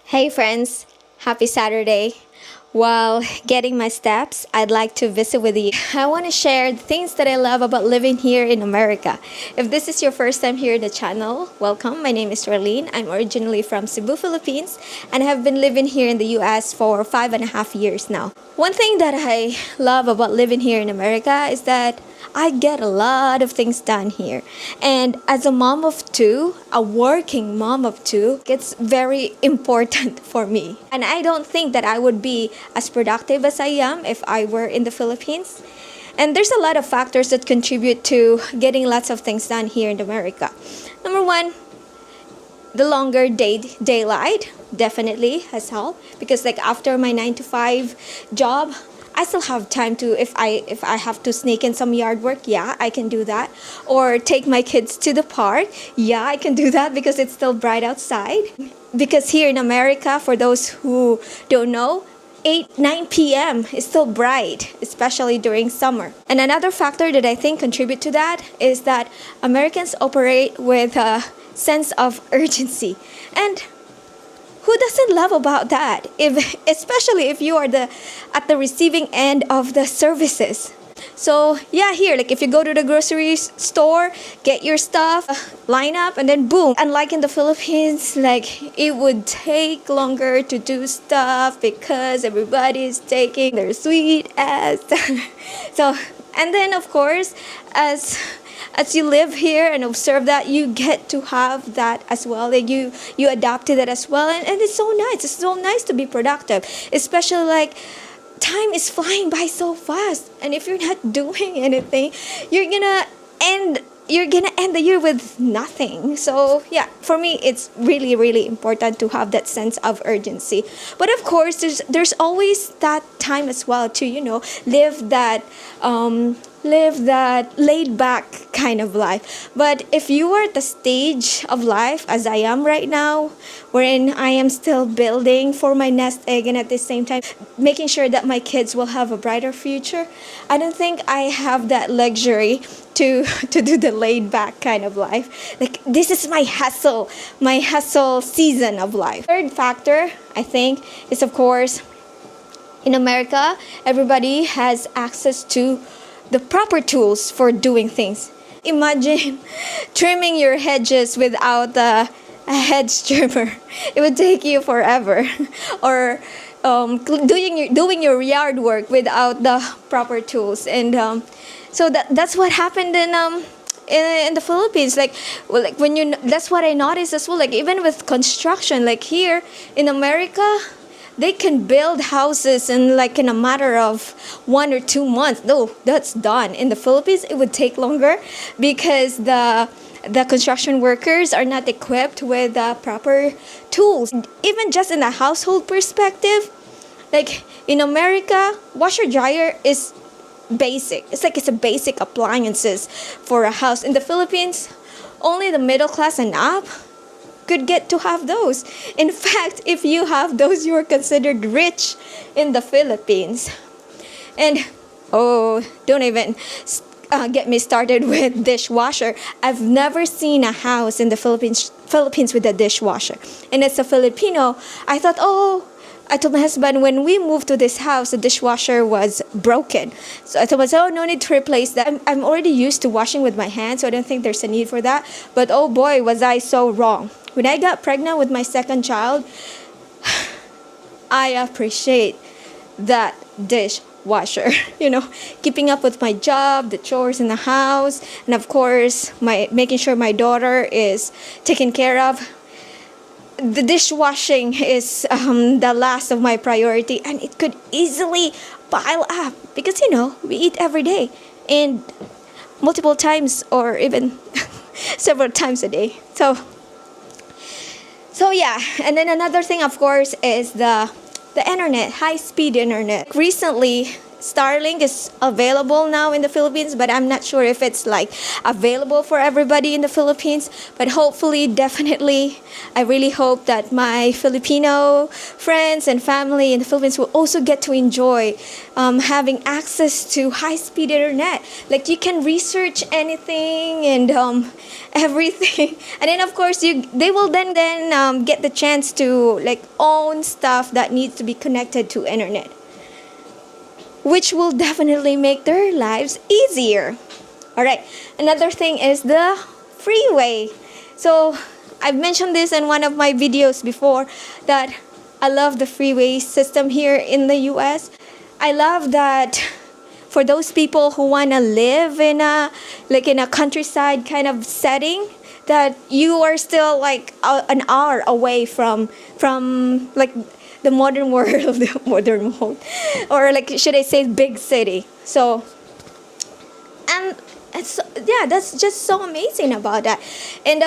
Hey friends, happy Saturday. While getting my steps, I'd like to visit with you. I want to share the things that I love about living here in America. If this is your first time here in the channel, welcome. My name is Arlene. I'm originally from Cebu, Philippines, and have been living here in the US for 5.5 years now. One thing that I love about living here in America is that I get a lot of things done here. And as a mom of two, a working mom of two, it's very important for me. And I don't think that I would be as productive as I am if I were in the Philippines. And there's a lot of factors that contribute to getting lots of things done here in America. Number one, the longer daylight definitely has helped because like after my 9 to 5 job, I still have time to if I have to sneak in some yard work, yeah, I can do that. Or take my kids to the park, yeah, I can do that because it's still bright outside. Because here in America, for those who don't know, 9 p.m. is still bright, especially during summer. And another factor that I think contribute to that is that Americans operate with a sense of urgency. And who doesn't love about that? Especially if you are at the receiving end of the services. So yeah, here, like if you go to the grocery store, get your stuff, line up, and then boom. Unlike in the Philippines, like it would take longer to do stuff because everybody's taking their sweet ass. So, and then of course, as you live here and observe that, you get to have that as well. Like you adapted that as well, and it's so nice. It's so nice to be productive, especially like time is flying by so fast, and if you're not doing anything, you're gonna end the year with nothing. So yeah, for me it's really important to have that sense of urgency. But of course there's always that time as well to live that laid back kind of life. But if you are at the stage of life as I am right now, wherein I am still building for my nest egg and at the same time making sure that my kids will have a brighter future, I don't think I have that luxury to do the laid back kind of life. Like this is my hustle season of life. Third factor I think is, of course, in America everybody has access to the proper tools for doing things. Imagine trimming your hedges without a hedge trimmer. It would take you forever. Or doing your yard work without the proper tools. And so that's what happened in the Philippines. Like when that's what I noticed as well. Like even with construction, like here in America, they can build houses in a matter of 1 or 2 months. No, that's done. In the Philippines, it would take longer because the construction workers are not equipped with proper tools. Even just in a household perspective, like in America, washer dryer is basic. It's a basic appliances for a house. In the Philippines, only the middle class and up could get to have those. In fact, if you have those, you are considered rich in the Philippines. And don't even get me started with dishwasher. I've never seen a house in the Philippines with a dishwasher. And as a Filipino, I told my husband when we moved to this house, the dishwasher was broken. So I told myself, no need to replace that. I'm already used to washing with my hands, so I don't think there's a need for that. But oh boy, was I so wrong. When I got pregnant with my second child, I appreciate that dishwasher. Keeping up with my job, the chores in the house, and of course, making sure my daughter is taken care of. The dishwashing is the last of my priority, and it could easily pile up because we eat every day and multiple times or even several times a day. So yeah, and then another thing, of course, is the internet, high-speed internet. Recently, Starlink is available now in the Philippines, but I'm not sure if it's like available for everybody in the Philippines. But hopefully, definitely, I really hope that my Filipino friends and family in the Philippines will also get to enjoy having access to high-speed internet. Like you can research anything and everything, and then of course they will then get the chance to like own stuff that needs to be connected to internet, which will definitely make their lives easier. All right, another thing is the freeway. So I've mentioned this in one of my videos before that I love the freeway system here in the US. I love that for those people who want to live in a countryside kind of setting, that you are still like an hour away from like the modern world, the modern world, or like should I say big city. So, and it's, yeah, that's just so amazing about that. And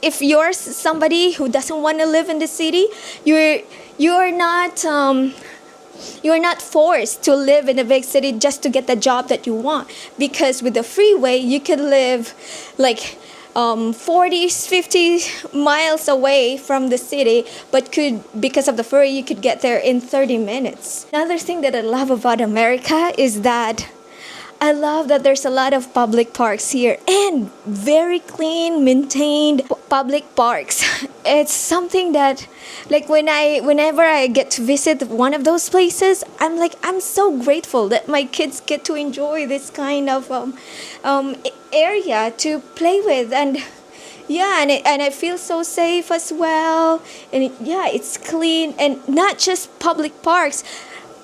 if you're somebody who doesn't want to live in the city, you're not forced to live in a big city just to get the job that you want, because with the freeway you could live like 40 50 miles away from the city, but could, because of the ferry, you could get there in 30 minutes. Another thing that I love about America is that I love that there's a lot of public parks here and very clean, maintained public parks. It's something that, like whenever I get to visit one of those places, I'm so grateful that my kids get to enjoy this kind of area to play with, and yeah, and I feel so safe as well. And it's clean, and not just public parks,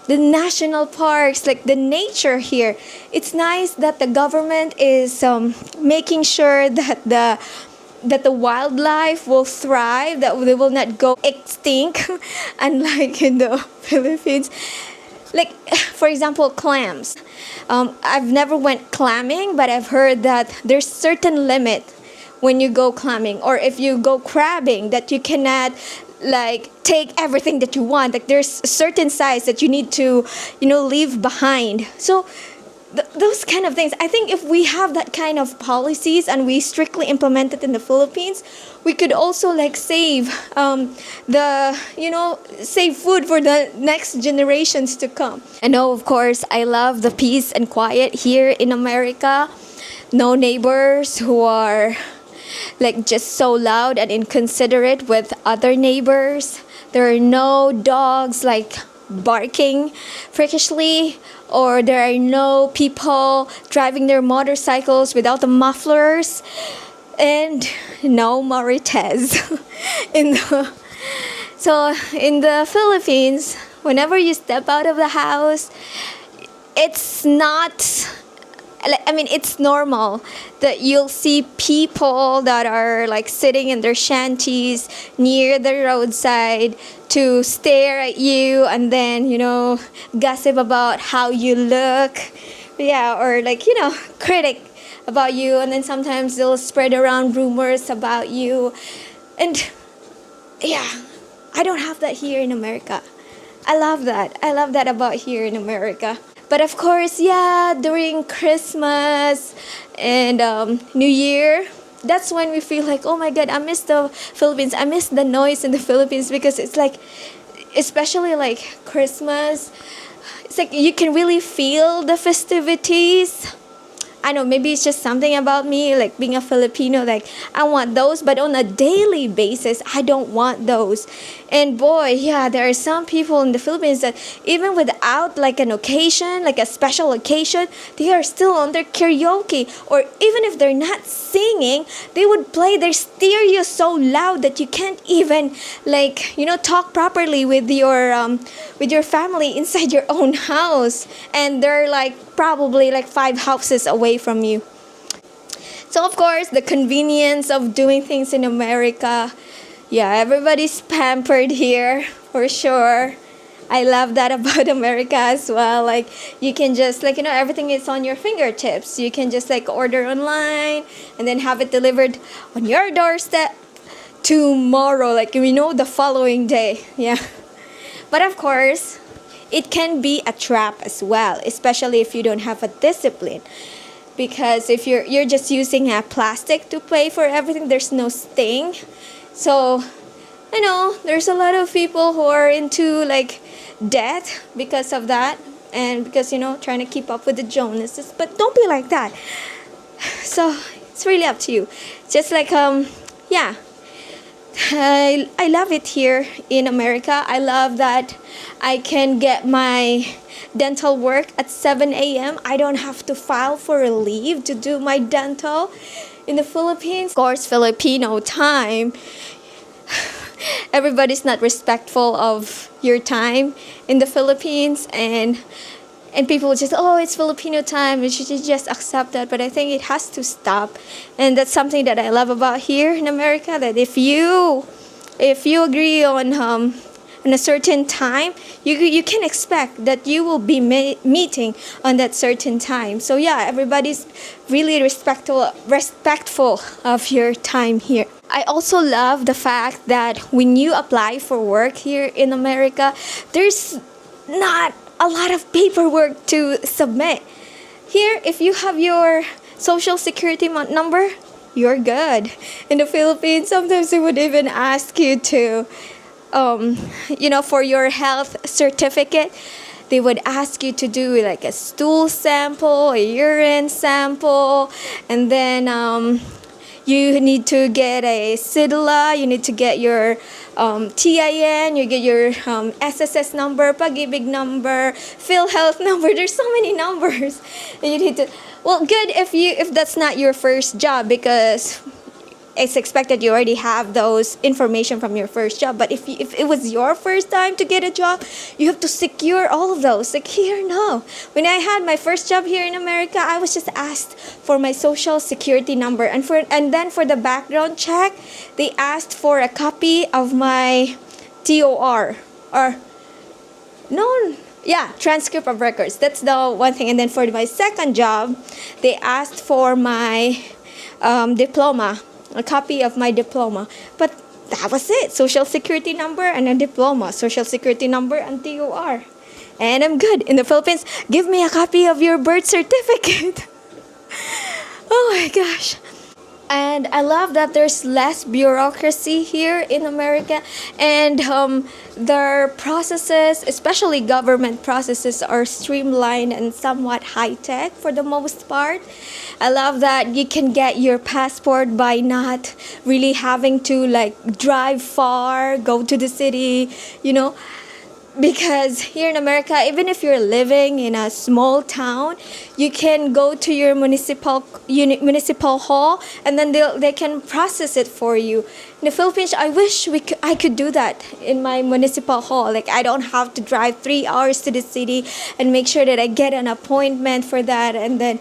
the national parks, like the nature here. It's nice that the government is making sure that the wildlife will thrive, that they will not go extinct, unlike in the Philippines. Like, for example, clams. I've never went clamming, but I've heard that there's certain limit when you go clamming, or if you go crabbing, that you cannot like take everything that you want. Like there's a certain size that you need to leave behind. So those kind of things, I think if we have that kind of policies and we strictly implement it in the Philippines, we could also like save save food for the next generations to come. I know, of course, I love the peace and quiet here in America. No neighbors who are like just so loud and inconsiderate with other neighbors. There are no dogs like barking freakishly, or there are no people driving their motorcycles without the mufflers, and no marites so in the Philippines, whenever you step out of the house, it's not, it's normal that you'll see people that are like sitting in their shanties near the roadside to stare at you and then, gossip about how you look. Yeah, or like, critic about you. And then sometimes they'll spread around rumors about you. And yeah, I don't have that here in America. I love that. I love that about here in America. But of course, during Christmas and New Year, that's when we feel like, oh my God, I miss the Philippines. I miss the noise in the Philippines, because it's like, especially like Christmas, it's like you can really feel the festivities. I know, maybe it's just something about me, like being a Filipino, like I want those, but on a daily basis, I don't want those. And boy, there are some people in the Philippines that even without like an occasion, like a special occasion, they are still on their karaoke. Or even if they're not singing, they would play their stereo so loud that you can't even like, talk properly with your family inside your own house. And they're like probably like 5 houses away from you. So of course, the convenience of doing things in America, everybody's pampered here for sure. I love that about America as well. Like you can just like, everything is on your fingertips. You can just like order online and then have it delivered on your doorstep tomorrow, like the following day. Yeah. But of course, it can be a trap as well, especially if you don't have a discipline. Because if you're just using a plastic to pay for everything, there's no sting. So there's a lot of people who are into like debt because of that, and because trying to keep up with the Joneses. But don't be like that. So it's really up to you. Just like yeah, I love it here in America. I love that I can get my dental work at 7 a.m. I don't have to file for a leave to do my dental. In the Philippines, of course, Filipino time, everybody's not respectful of your time in the Philippines, and people just, oh, it's Filipino time, you should just accept that. But I think it has to stop, and that's something that I love about here in America, that if you agree on a certain time, you can expect that you will be meeting on that certain time. So yeah, everybody's really respectful of your time here. I also love the fact that when you apply for work here in America, there's not a lot of paperwork to submit. Here, if you have your social security number, you're good. In the Philippines, sometimes they would even ask you to, for your health certificate, they would ask you to do like a stool sample, a urine sample, and then you need to get a CIDLA, you need to get your TIN, you get your SSS number, pag-ibig number, PhilHealth number. There's so many numbers. And you need to, well, good if that's not your first job, because it's expected you already have those information from your first job. But if it was your first time to get a job, you have to secure all of those. Like here, no. When I had my first job here in America, I was just asked for my social security number, and then for the background check, they asked for a copy of my TOR, or transcript of records. That's the one thing. And then for my second job, they asked for my diploma, a copy of my diploma. But that was it. Social security number and a diploma. Social security number and TOR. And I'm good. In the Philippines, give me a copy of your birth certificate. Oh my gosh. And I love that there's less bureaucracy here in America, and their processes, especially government processes, are streamlined and somewhat high-tech for the most part. I love that you can get your passport by not really having to like drive far, go to the city, because here in America, even if you're living in a small town, you can go to your municipal hall, and then they can process it for you. In the Philippines, I wish I could do that in my municipal hall. Like I don't have to drive 3 hours to the city and make sure that I get an appointment for that, and then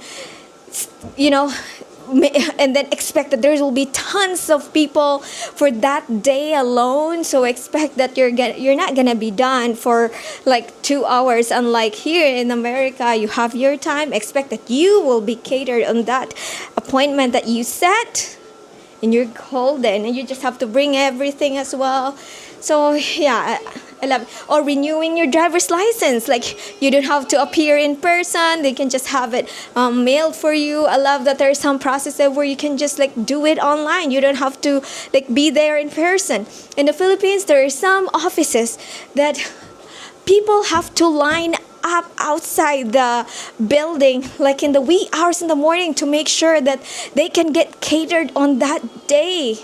and then expect that there will be tons of people for that day alone. So expect that you're not gonna be done for like 2 hours. Unlike here in America, you have your time. Expect that you will be catered on that appointment that you set, and you're golden, and you just have to bring everything as well. So yeah, I love it. Or renewing your driver's license. Like you don't have to appear in person. They can just have it mailed for you. I love that there's some processes where you can just like do it online. You don't have to like be there in person. In the Philippines, there are some offices that people have to line up outside the building like in the wee hours in the morning to make sure that they can get catered on that day.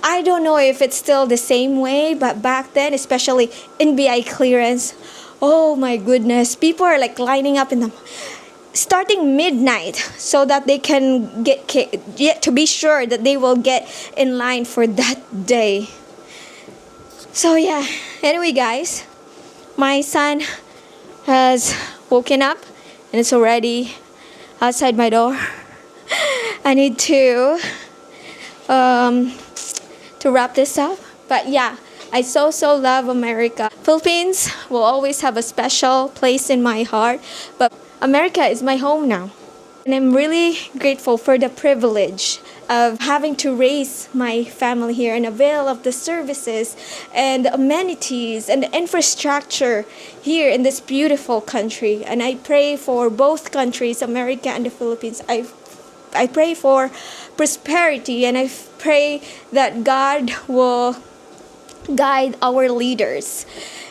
I don't know if it's still the same way, but back then, especially NBI clearance, oh my goodness, people are like lining up in the starting midnight so that they can get to be sure that they will get in line for that day. So yeah, anyway guys, my son has woken up and it's already outside my door. I need to wrap this up. But yeah, I so love America. Philippines will always have a special place in my heart, but America is my home now. And I'm really grateful for the privilege of having to raise my family here and avail of the services and amenities and the infrastructure here in this beautiful country. And I pray for both countries, America and the Philippines. I pray for prosperity, and I pray that God will guide our leaders.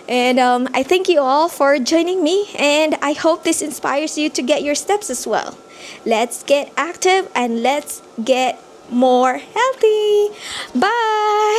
And I thank you all for joining me, and I hope this inspires you to get your steps as well. Let's get active and let's get more healthy. Bye.